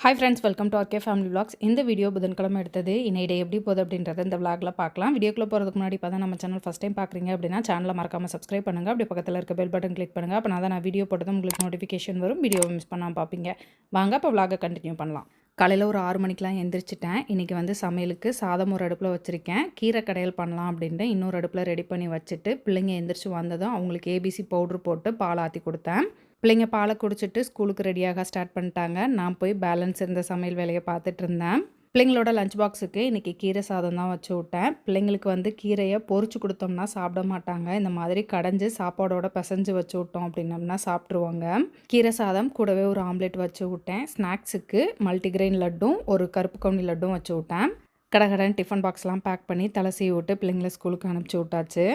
Hi friends, welcome to RK family vlogs. இந்த video புதன்கிழமை எடுத்தது. இன்னைய டே எப்படி போகுது அப்படின்றத இந்த விளாகில் பார்க்கலாம். வீடியோக்குள்ளே போகிறதுக்கு முன்னாடி இப்போ தான் நம்ம சேனல் ஃபஸ்ட் டைம் பார்க்குறீங்க அப்படின்னா சேனலை மறக்காமல் சப்ஸ்கிரைப் பண்ணுங்கள். அப்படி பக்கத்தில் இருக்க பெல் பட்டன் கிளிக் பண்ணுங்கள். அப்போ நான் வீடியோ போட்டதும் உங்களுக்கு நோட்டிஃபிகேஷன் வரும். வீடியோவை மிஸ் பண்ணாமல் பார்ப்பீங்க. வாங்க இப்போ விளாகை கண்டினியூ பண்ணலாம். காலையில் ஒரு 6 மணிக்கெலாம் எந்திரிச்சிட்டேன். இன்றைக்கி வந்து சமையலுக்கு சாதம் ஒரு அடுப்பில் வச்சுருக்கேன். கீரை கடையல் பண்ணலாம் அப்படின்ட்டு இன்னொரு அடுப்பில் ரெடி பண்ணி வச்சுட்டு பிள்ளைங்க எந்திரிச்சு வந்ததும் அவங்களுக்கு ஏபிசி பவுட்ரு போட்டு பால் ஆற்றி கொடுத்தேன். பிள்ளைங்க பாலை குடிச்சிட்டு ஸ்கூலுக்கு ரெடியாக ஸ்டார்ட் பண்ணிட்டாங்க. நான் போய் பேலன்ஸ் இருந்த சமையல் வேலையை பார்த்துட்டு இருந்தேன். பிள்ளைங்களோட லஞ்ச் பாக்ஸுக்கு இன்றைக்கி கீரை சாதம் தான் வச்சு விட்டேன். பிள்ளைங்களுக்கு வந்து கீரையை பொரிச்சு கொடுத்தோம்னா சாப்பிட மாட்டாங்க. இந்த மாதிரி கடைஞ்சி சாப்பாடோட பிசைஞ்சு வச்சு விட்டோம் அப்படின்னம்னா சாப்பிட்ருவாங்க. கீரை சாதம் கூடவே ஒரு ஆம்லேட் வச்சு விட்டேன். ஸ்நாக்ஸுக்கு மல்டிகிரெயின் லட்டும் ஒரு கருப்பு கவுனி லட்டும் வச்சு விட்டேன். கடகடன் டிஃபன் பாக்ஸ்லாம் பேக் பண்ணி தலை சீவி விட்டு பிள்ளைங்கள ஸ்கூலுக்கு அனுப்பிச்சி விட்டாச்சு.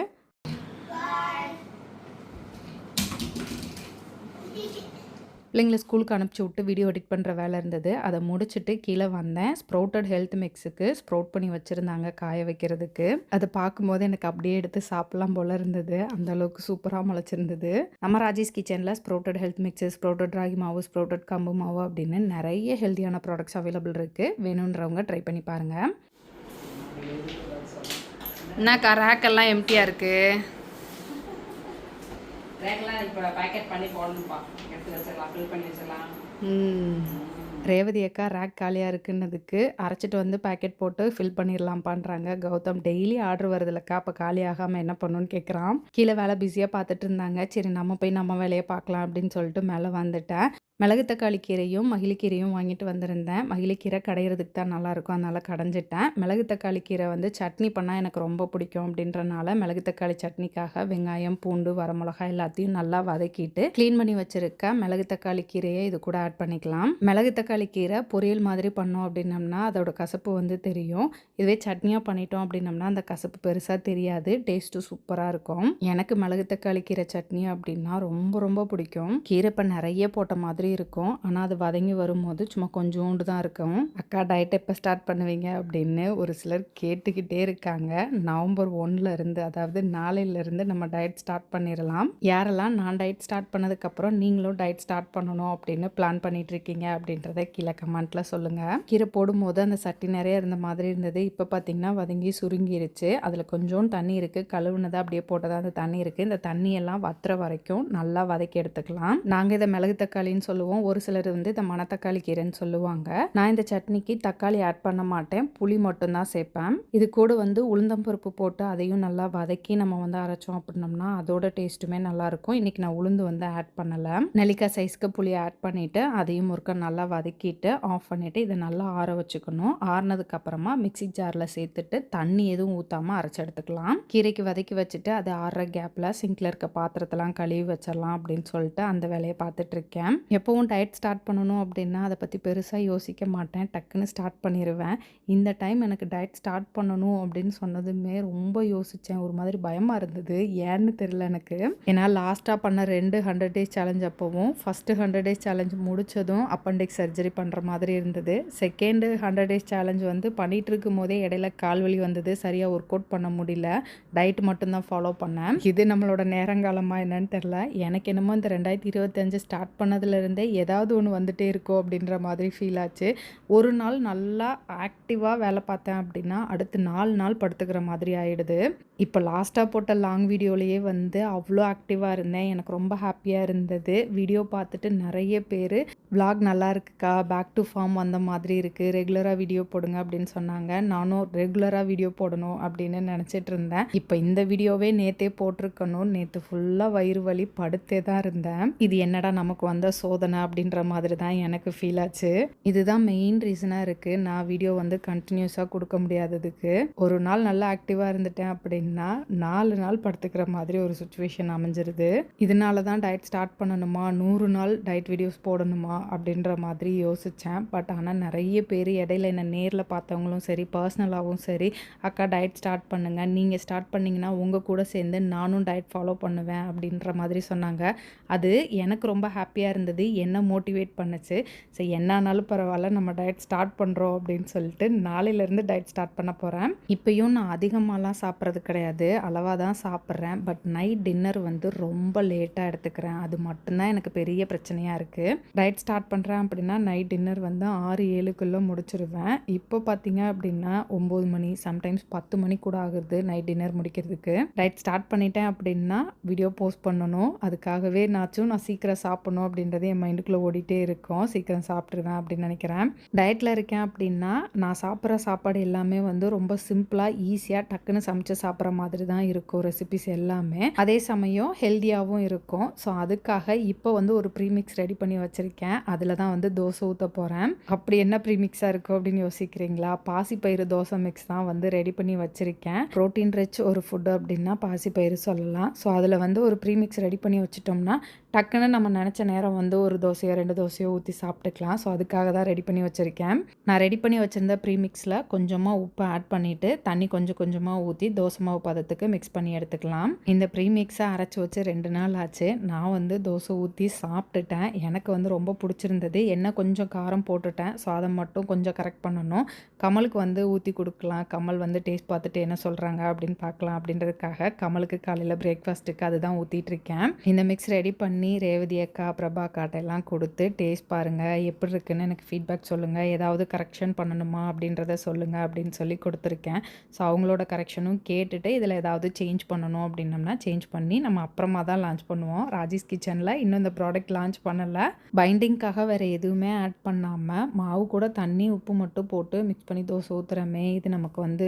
பிள்ளைங்களை ஸ்கூலுக்கு அனுப்பிச்சி விட்டு வீடியோ எடிட் பண்ணுற வேலை இருந்தது. அதை முடிச்சுட்டு கீழே வந்தேன். ஸ்ப்ரவுட்டட் ஹெல்த் மிக்ஸுக்கு ஸ்ப்ரவுட் பண்ணி வச்சுருந்தாங்க காய வைக்கிறதுக்கு. அதை பார்க்கும்போது எனக்கு அப்படியே எடுத்து சாப்பிட்லாம் போல் இருந்தது. அந்தளவுக்கு சூப்பராக முளைச்சிருந்தது. நம்ம ராஜேஷ் கிச்சனில் sprouted health mix, sprouted ragi மாவு, ஸ்ப்ரவுட்டட் கம்பு மாவு அப்படின்னு நிறைய ஹெல்த்தியான ப்ராடக்ட்ஸ் அவைலபிள் இருக்குது. வேணுன்றவங்க ட்ரை பண்ணி பாருங்கள். என்னக்கா ரேக்கெல்லாம் எம்டியாக இருக்குது? ரேக்லாம் இப்போ பேக்கெட் பண்ணி போடணும்ப்பா. எடுத்து வச்சிடலாம், ஃபில் பண்ணி வச்சிடலாம். ரேவதி அக்கா ரேக் காலியாக இருக்குன்னதுக்கு அரைச்சிட்டு வந்து பேக்கெட் போட்டு ஃபில் பண்ணிடலாம்ப்பான்றாங்க. கௌதம் டெய்லி ஆர்டர் வருதுலக்கா, அப்போ காலி ஆகாமல் என்ன பண்ணணும்னு கேட்குறான். கீழே வேலை பிஸியாக பார்த்துட்டு இருந்தாங்க. சரி நம்ம போய் நம்ம வேலையை பார்க்கலாம் அப்படின்னு சொல்லிட்டு மேலே வந்துட்டேன். மிளகு தக்காளி கீரையும் மகிழிக்கீரையும் வாங்கிட்டு வந்திருந்தேன். மகிழிக்கீரை கடையிறதுக்கு தான் நல்லாயிருக்கும், அதனால் கடைஞ்சிட்டேன். மிளகு தக்காளி கீரை வந்து சட்னி பண்ணால் எனக்கு ரொம்ப பிடிக்கும் அப்படின்றனால மிளகு தக்காளி சட்னிக்காக வெங்காயம், பூண்டு, வரமிளகாய் எல்லாத்தையும் நல்லா வதக்கிட்டு க்ளீன் பண்ணி வச்சுருக்க மிளகு தக்காளி கீரையை இது கூட ஆட் பண்ணிக்கலாம். மிளகு தக்காளி கீரை பொரியல் மாதிரி பண்ணோம் அப்படின்னம்னா அதோட கசப்பு வந்து தெரியும். இதுவே சட்னியாக பண்ணிட்டோம் அப்படின்னம்னா அந்த கசப்பு பெருசாக தெரியாது. டேஸ்ட்டு சூப்பராக இருக்கும். எனக்கு மிளகு தக்காளி கீரை சட்னி அப்படின்னா ரொம்ப ரொம்ப பிடிக்கும். கீரை இப்போ நிறைய போட்ட மாதிரி இருக்கும், ஆனால் அது வதங்கி வரும்போது சும்மா கொஞ்சோண்டு தான் இருக்கும். அக்கா டயட் எப்போ ஸ்டார்ட் பண்ணுவீங்க அப்படின்னு ஒரு சிலர் கேட்டுக்கிட்டே இருக்காங்க. நவம்பர் 1 இருந்து, அதாவது நாளையிலேருந்து நம்ம டயட் ஸ்டார்ட் பண்ணிடலாம். யாரெல்லாம் நான் டயட் ஸ்டார்ட் பண்ணதுக்கப்புறம் நீங்களும் டயட் ஸ்டார்ட் பண்ணணும் அப்படின்னு பிளான் பண்ணிட்டு இருக்கீங்க அப்படின்றத கீழே கமெண்ட்டில் சொல்லுங்கள். கீரை போடும்போது அந்த சட்டி நிறைய இருந்த மாதிரி இருந்தது. இப்போ பார்த்தீங்கன்னா வதங்கி சுருங்கிருச்சு. அதில் கொஞ்சோண்டு தண்ணி இருக்குது. கழுவுனதை அப்படியே போட்டதாக அந்த தண்ணி இருக்குது. இந்த தண்ணியெல்லாம் வத்துற வரைக்கும் நல்லா வதக்கி எடுத்துக்கலாம். நாங்கள் இதை மிளகு தக்காளின்னு சொல்லுவோம். ஒரு சிலர் வந்து இந்த மணத்தக்காளி கீரைன்னு சொல்லுவாங்க. நான் இந்த சட்னிக்கு தக்காளி ஆட் பண்ண மாட்டேன், புளி மட்டும்தான் சேர்ப்பேன். இது கூட வந்து உளுந்தம்பருப்பு போட்டு அதையும் நல்லா வதக்கி நம்ம வந்து அரைச்சோம் அப்படின்னம்னா அதோட டேஸ்ட்டுமே நல்லாயிருக்கும். இன்றைக்கி நான் உளுந்து வந்து ஆட் பண்ணலை. நெல்லிக்காய் சைஸ்க்கு புளி ஆட் பண்ணிவிட்டு அதையும் ஒருக்க நல்லா வதக்கிட்டு ஆஃப் பண்ணிவிட்டு இதை நல்லா ஆற வச்சுக்கணும். ஆறினதுக்கப்புறமா மிக்சி ஜாரில் சேர்த்துட்டு தண்ணி எதுவும் ஊற்றாமல் அரைச்சி எடுத்துக்கலாம். கீரைக்கு வதக்கி வச்சுட்டு அது ஆறுற கேப்பில் சிங்கில் இருக்க பாத்திரத்தெல்லாம் கழுவி வச்சிடலாம் அப்படின்னு சொல்லிட்டு அந்த வேலையை பார்த்துட்ருக்கேன். எப்போவும் டயட் ஸ்டார்ட் பண்ணணும் அப்படின்னா அதை பற்றி பெருசாக யோசிக்க மாட்டேன், டக்குன்னு ஸ்டார்ட் பண்ணிடுவேன். இந்த டைம் எனக்கு டயட் ஸ்டார்ட் பண்ணணும் அப்படின்னு சொன்னதுமே ரொம்ப யோசித்தேன். ஒரு மாதிரி பயமாக இருந்தது, ஏன்னு தெரியல எனக்கு. ஏன்னா லாஸ்ட்டாக பண்ண 2 100 டேஸ் சேலஞ்ச் அப்போவும் ஃபஸ்ட்டு 100 டேஸ் சேலஞ்ச் முடித்ததும் அப்பெண்டிக்ஸ் சர்ஜரி பண்ணுற மாதிரி இருந்தது. செகண்டு 100 டேஸ் சேலஞ்ச் வந்து பண்ணிகிட்டு இருக்கும் போதே இடையில கால்வலி வந்தது, சரியாக ஒர்க் அவுட் பண்ண முடியல. டயட் மட்டும்தான் ஃபாலோ பண்ணேன். இது நம்மளோட நேரங்காலமாக என்னன்னு தெரில. எனக்கு என்னமோ இந்த 2025 ஸ்டார்ட் பண்ணதுலேருந்தே ஏதாவது ஒன்று வந்துகிட்டே இருக்கோ அப்படின்ற மாதிரி ஃபீல் ஆச்சு. ஒரு நாள் நல்லா ஆக்டிவாக வேலை பார்த்தேன் அப்படின்னா அடுத்து 4 நாள் படுத்துக்கிற மாதிரி ஆகிடுது. இப்போ லாஸ்ட்டாக போட்ட லாங் வீடியோலேயே வந்து அவ்வளோ ஆக்டிவாக இருந்தேன். எனக்கு ரொம்ப ஹாப்பியாக இருந்தது. வீடியோ பார்த்துட்டு நிறைய பேர் விளாக் நல்லா இருக்குக்கா, பேக் டு ஃபார்ம் வந்த மாதிரி இருக்குது, ரெகுலராக வீடியோ போடுங்க அப்படின்னு சொன்னாங்க. நானும் ரெகுலராக வீடியோ போடணும் அப்படின்னு நினச்சிட்டு இருந்தேன். இப்போ இந்த வீடியோவே நேற்றே போட்டிருக்கணும். நேற்று ஃபுல்லாக வயிறு வலி படுத்தே தான் இருந்தேன். இது என்னடா நமக்கு வந்த சோதனை அப்படின்ற மாதிரி தான் எனக்கு ஃபீல் ஆச்சு. இதுதான் மெயின் ரீசனாக இருக்குது நான் வீடியோ வந்து கண்டினியூஸாக கொடுக்க முடியாததுக்கு. ஒரு நாள் நல்லா ஆக்டிவாக இருந்துட்டேன் அப்படின்னா 4 நாள் படுத்துக்கிற மாதிரி ஒரு சுச்சுவேஷன் அமைஞ்சிருது. இதனால தான் டயட் ஸ்டார்ட் பண்ணணுமா, 100 நாள் டயட் வீடியோஸ் போடணுமா அப்படின்ற மாதிரி யோசித்தேன். பட் ஆனால் நிறைய பேர் இடையில என்ன நேரில் பார்த்தவங்களும் சரி, பர்சனலாகவும் சரி, அக்கா டயட் ஸ்டார்ட் பண்ணுங்கள், நீங்கள் ஸ்டார்ட் பண்ணிங்கன்னா உங்கள் கூட சேர்ந்து நானும் டயட் ஃபாலோ பண்ணுவேன் அப்படின்ற மாதிரி சொன்னாங்க. அது எனக்கு ரொம்ப ஹாப்பியாக இருந்தது, என்ன மோட்டிவேட் பண்ணுச்சு. ஸோ என்னானாலும் பரவாயில்ல, நம்ம டயட் ஸ்டார்ட் பண்ணுறோம் அப்படின்னு சொல்லிட்டு நாளையிலேருந்து டயட் ஸ்டார்ட் பண்ண போகிறேன். இப்போயும் நான் அதிகமாகலாம் சாப்பிட்றது கிடையாது, அளவாக தான் சாப்பிட்றேன். பட் நைட் டின்னர் வந்து ரொம்ப லேட்டாக எடுத்துக்கிறேன். அது மட்டும்தான் எனக்கு பெரிய பிரச்சனையாக இருக்குது. டயட் ஸ்டார்ட் பண்ணுறேன் அப்படின்னா நைட் டின்னர் வந்து 6-7க்குள்ளே முடிச்சிருவேன். இப்போ பார்த்தீங்க அப்படின்னா 9 மணி, சம்டைம்ஸ் 10 மணி கூட ஆகுது நைட் டின்னர் முடிக்கிறதுக்கு. டயட் ஸ்டார்ட் பண்ணிட்டேன் அப்படின்னா வீடியோ போஸ்ட் பண்ணணும். அதுக்காகவே நான் சீக்கிரம் சாப்பிடணும் அப்படின்றது என் மைண்டுக்குள்ளே ஓடிட்டே இருக்கும். சீக்கிரம் சாப்பிட்ருவேன் அப்படின்னு நினைக்கிறேன். டயட்டில் இருக்கேன் அப்படின்னா நான் சாப்பிட்ற சாப்பாடு எல்லாமே வந்து ரொம்ப சிம்பிளாக ஈஸியாக டக்குன்னு சமைச்சு சாப்பிட்ற மாதிரி தான் இருக்கும் ரெசிபிஸ் எல்லாமே. அதே சமயம் ஹெல்த்தியாகவும் இருக்கும். ஸோ அதுக்காக இப்போ வந்து ஒரு ப்ரீமிக்ஸ் ரெடி பண்ணி வச்சுருக்கேன். அதில் தான் வந்து தோசை ஊற்ற போகிறேன். அப்படி என்ன ப்ரீமிக்ஸாக இருக்கும் அப்படின்னு யோசிக்கிறீங்களா? பாசிப்பயிறு தோசை மிக்ஸ் தான் வந்து ரெடி பண்ணி வச்சுருக்கேன். ப்ரோட்டீன் ரிச் ஒரு ஃபுட்டு அப்படின்னா பாசிப்பயிறு சொல்லலாம். ஸோ அதில் வந்து ஒரு ப்ரீமிக்ஸ் ரெடி பண்ணி வச்சுட்டோம்னா டக்குன்னு நம்ம நினச்ச நேரம் வந்து ஒரு தோசையோ 2 தோசையோ ஊற்றி சாப்பிட்டுக்கலாம். ஸோ அதுக்காக தான் ரெடி பண்ணி வச்சுருக்கேன். நான் ரெடி பண்ணி வச்சுருந்த ப்ரீமிக்ஸில் கொஞ்சமாக உப்பு ஆட் பண்ணிவிட்டு தண்ணி கொஞ்சம் கொஞ்சமாக ஊற்றி தோசை மாவு பதத்துக்கு மிக்ஸ் பண்ணி எடுத்துக்கலாம். இந்த ப்ரீமிக்ஸை அரைச்சி வச்சு 2 நாள் ஆச்சு. நான் வந்து தோசை ஊற்றி சாப்பிட்டுட்டேன். எனக்கு வந்து ரொம்ப பிடிச்சிருந்தது. என்ன கொஞ்சம் காரம் போட்டுட்டேன். ஸோ அதை மட்டும் கொஞ்சம் கரெக்ட் பண்ணணும். கமலுக்கு வந்து ஊற்றி கொடுக்கலாம். கமல் வந்து டேஸ்ட் பார்த்துட்டு என்ன சொல்கிறாங்க அப்படின்னு பார்க்கலாம் அப்படின்றதுக்காக கமலுக்கு காலையில் பிரேக்ஃபாஸ்ட்டுக்கு அதுதான் ஊற்றிட்டு இருக்கேன். இந்த மிக்ஸ் ரெடி பண்ணி ரேவதி அக்கா, பிரபா அக்காட்ட எல்லாம் கொடுத்து டேஸ்ட் பாருங்கள், எப்படி இருக்குன்னு எனக்கு ஃபீட்பேக் சொல்லுங்கள், ஏதாவது கரெக்ஷன் பண்ணணுமா அப்படின்றத சொல்லுங்கள் அப்படின்னு சொல்லி கொடுத்துருக்கேன். ஸோ அவங்களோட கரெக்ஷனும் கேட்டுட்டு இதில் ஏதாவது சேஞ்ச் பண்ணணும் அப்படின்னம்னா சேஞ்ச் பண்ணி நம்ம அப்புறமா தான் லான்ச் பண்ணுவோம். ராஜேஷ் கிச்சனில் இன்னும் இந்த ப்ராடக்ட் லான்ச் பண்ணலை. பைண்டிங்காக வேறு எதுவுமே ஆட் பண்ணாமல் மாவு கூட தண்ணி உப்பு மட்டும் போட்டு மிக்ஸ் பண்ணி தோசை ஊற்றுறமே, இது நமக்கு வந்து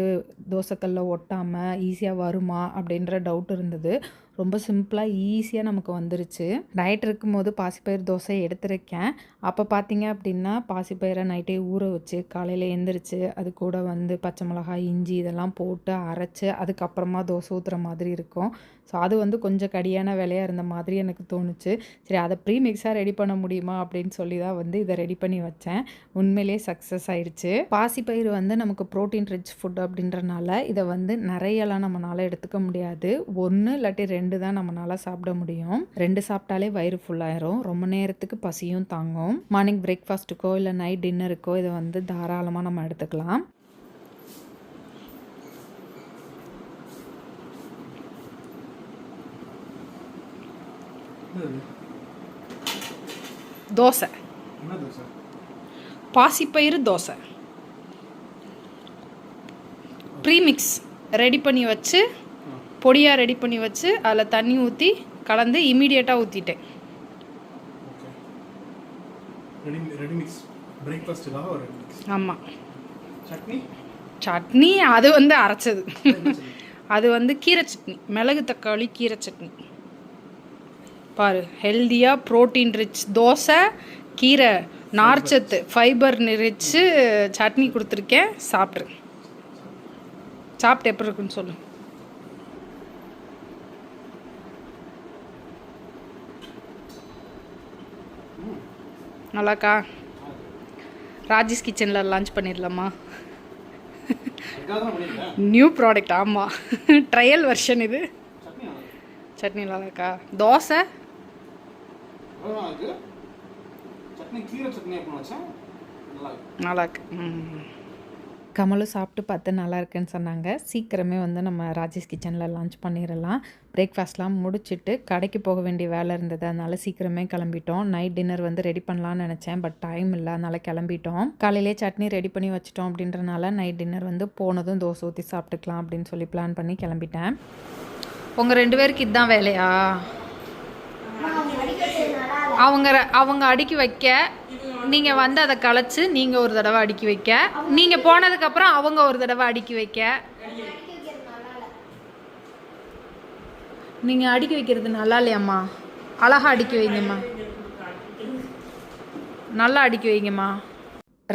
தோசைக்கல்ல ஒட்டாமல் ஈஸியாக வருமா அப்படின்ற டவுட் இருந்தது. ரொம்ப சிம்பிளாக ஈஸியாக நமக்கு வந்துருச்சு. டயட் இருக்கும்போது பாசிப்பயிறு தோசை எடுத்திருக்கேன். அப்போ பார்த்தீங்க அப்படின்னா பாசிப்பயிரை நைட்டே ஊற வச்சு காலையில் எழுந்திரிச்சு அது கூட வந்து பச்சை மிளகாய், இஞ்சி இதெல்லாம் போட்டு அரைச்சி அதுக்கப்புறமா தோசை ஊற்றுற மாதிரி இருக்கும். ஸோ அது வந்து கொஞ்சம் கடியான வேலையாக இருந்த மாதிரி எனக்கு தோணுச்சு. சரி, அதை ப்ரீமிக்ஸாக ரெடி பண்ண முடியுமா அப்படின்னு சொல்லி தான் வந்து இதை ரெடி பண்ணி வச்சேன். உண்மையிலே சக்ஸஸ் ஆயிடுச்சு. பாசிப்பயிறு வந்து நமக்கு ப்ரோட்டீன் ரிச் ஃபுட் அப்படின்றனால இதை வந்து நிறையலாம் நம்மளால் எடுத்துக்க முடியாது. 1 இல்லாட்டி 2 தான் நம்மளால் சாப்பிட முடியும். 2 சாப்பிட்டாலே வயிறு ஃபுல்லாயிரும். ரொம்ப நேரத்துக்கு பசியும் தாங்கும். மார்னிங் பிரேக்ஃபாஸ்ட்டுக்கோ இல்லை நைட் டின்னருக்கோ இதை வந்து தாராளமாக நம்ம எடுத்துக்கலாம். தோசை, பாசிப்பயிறு தோசை ப்ரீமிக்ஸ் ரெடி பண்ணி வச்சு பொடியாக ரெடி பண்ணி வச்சு அதில் தண்ணி ஊற்றி கலந்து இமீடியட்டாக ஊற்றிட்டேன். ஆமாம், சட்னி அது வந்து அரைச்சது. அது வந்து கீரை சட்னி, மிளகு தக்காளி கீரை சட்னி. பாரு, ஹெல்த்தியாக ப்ரோட்டீன் ரிச் தோசை, கீரை நார்ச்சத்து ஃபைபர் ரிச்சு சட்னி கொடுத்துருக்கேன். சாப்பிட்டு எப்படி இருக்குன்னு சொல்லு. நல்லாக்கா? ராஜேஷ் கிச்சனில் லான்ச் பண்ணிடலாமா? New product. ஆமாம், ட்ரையல் வெர்ஷன் இது. சட்னி நல்லாக்கா? தோசை நல்லாக்கு. கமலும் சாப்பிட்டு பார்த்து நல்லா இருக்குன்னு சொன்னாங்க. சீக்கிரமே வந்து நம்ம ராஜேஷ் கிச்சனில் லான்ச் பண்ணிடலாம். பிரேக்ஃபாஸ்ட்லாம் முடிச்சுட்டு கடைக்கு போக வேண்டிய வேலை இருந்தது, அதனால சீக்கிரமே கிளம்பிட்டோம். நைட் டின்னர் வந்து ரெடி பண்ணலான்னு நினச்சேன், பட் டைம் இல்லை, அதனால கிளம்பிட்டோம். காலையிலே சட்னி ரெடி பண்ணி வச்சிட்டோம் அப்படின்றனால நைட் டின்னர் வந்து போனதும் தோசை ஊற்றி சாப்பிட்டுக்கலாம் அப்படின்னு சொல்லி பிளான் பண்ணி கிளம்பிட்டேன். உங்கள் 2 பேருக்கு இதுதான் வேலையா? அவங்க அடுக்கி வைக்க, நீங்கள் வந்து அதை கலைச்சி நீங்கள் ஒரு தடவை அடுக்கி வைக்க, நீங்கள் போனதுக்கப்புறம் அவங்க ஒரு தடவை அடுக்கி வைக்க. நீங்கள் அடுக்கி வைக்கிறது நல்லா இல்லையாம்மா? அழகாக அடுக்கி வைங்கம்மா, நல்லா அடுக்கி வைங்கம்மா.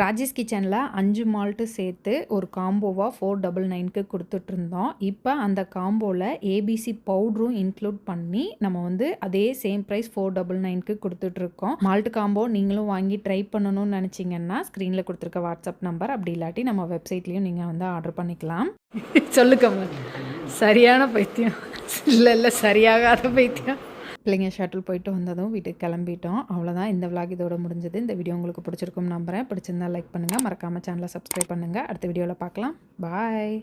ராஜேஷ் கிச்சனில் 5 மால்ட்டு சேர்த்து ஒரு காம்போவாக 499க்கு கொடுத்துட்ருந்தோம். இப்போ அந்த காம்போவில் ஏபிசி பவுட்ரும் இன்க்ளூட் பண்ணி நம்ம வந்து அதே சேம் ப்ரைஸ் 499க்கு கொடுத்துட்ருக்கோம். மால்ட் காம்போ நீங்களும் வாங்கி ட்ரை பண்ணணும்னு நினச்சிங்கன்னா ஸ்க்ரீனில் கொடுத்துருக்க வாட்ஸ்அப் நம்பர், அப்படி இல்லாட்டி நம்ம வெப்சைட்லேயும் நீங்கள் வந்து ஆர்டர் பண்ணிக்கலாம். சொல்லுக்கம்மா, சரியான பைத்தியம். இல்லை சரியாகாத பைத்தியம். பிள்ளைங்க ஷட்டில் போயிட்டு வந்ததும் வீட்டுக்கு கிளம்பிட்டோம். அவ்வளோதான், இந்த விளாக் இதோட முடிஞ்சது. இந்த வீடியோ உங்களுக்கு பிடிச்சிருக்கும்னு நம்புகிறேன். பிடிச்சிருந்தா லைக் பண்ணுங்கள், மறக்காமல் சேனலை சப்ஸ்கிரைப் பண்ணுங்கள். அடுத்த வீடியோவில் பார்க்கலாம். பாய்.